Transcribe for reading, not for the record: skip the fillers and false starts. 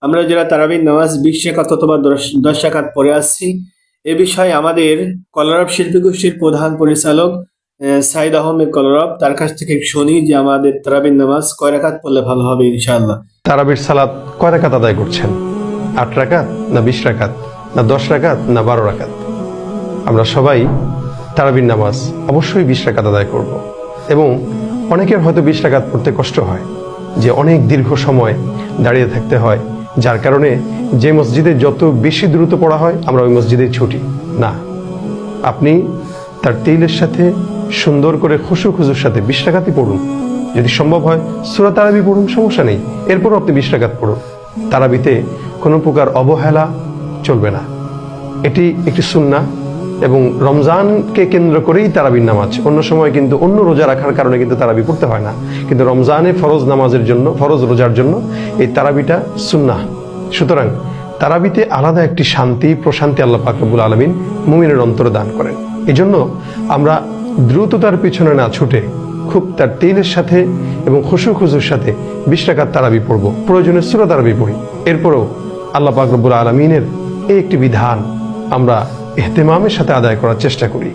আমরা যারা তারাবির নামাজ 20 রাকাত অথবা 10 রাকাত পড়ে আসছি, এ বিষয়ে আমাদের কলরব শিল্পী গোষ্ঠীর প্রধান পরিচালক সাইদ আহমেদ কলরব, তার কাছ থেকে শুনি যে আমাদের তারাবির নামাজ কয় রাকাত পড়লে ভালো হবে ইনশাআল্লাহ। তারাবির সালাত কয় রাকাত আদায় করছেন? 8 রাকাত না 20 রাকাত না 10 রাকাত না 12 রাকাত? আমরা সবাই তারাবির নামাজ অবশ্যই 20 রাকাত আদায় করব। এবং অনেকের হয়তো 20 রাকাত পড়তে কষ্ট হয়, যে অনেক দীর্ঘ সময় দাঁড়িয়ে থাকতে হয়, যার কারণে যে মসজিদে যত বেশি দ্রুত পড়া হয় আমরা ওই মসজিদে ছুটি না। আপনি তার তেইলের সাথে সুন্দর করে খুশু খুজুর সাথে 20 রাকাতই পড়ুন। যদি সম্ভব হয় সূরা তারাবি পড়ুন, সমস্যা নেই, এরপরও আপনি 20 রাকাত পড়ুন। তারাবিতে কোনো প্রকার অবহেলা চলবে না, এটি একটি সুন্নাহ এবং রমজানকে কেন্দ্র করেই তারাবির নামাজ। অন্য সময় কিন্তু অন্য রোজা রাখার কারণে কিন্তু তারাবি পড়তে হয় না, কিন্তু রমজানে ফরজ নামাজের জন্য, ফরজ রোজার জন্য এই তারাবিটা সুন্নাহ। সুতরাং তারাবিতে আলাদা একটি শান্তি প্রশান্তি আল্লাহ পাক রব্বুল আলামিন মুমিনের অন্তরে দান করেন। এজন্য আমরা দ্রুততার পিছনে না ছুটে খুব তার তেইলের সাথে এবং খুশু খুজুর সাথে 20 রাকাত তারাবি পড়ব, প্রয়োজনে সূরা তারাবি পড়ি। এরপরও আল্লাহ পাক রব্বুল আলামিনের এই একটি বিধান আমরা ইহতিমামের সাথে আদায় করার চেষ্টা করি।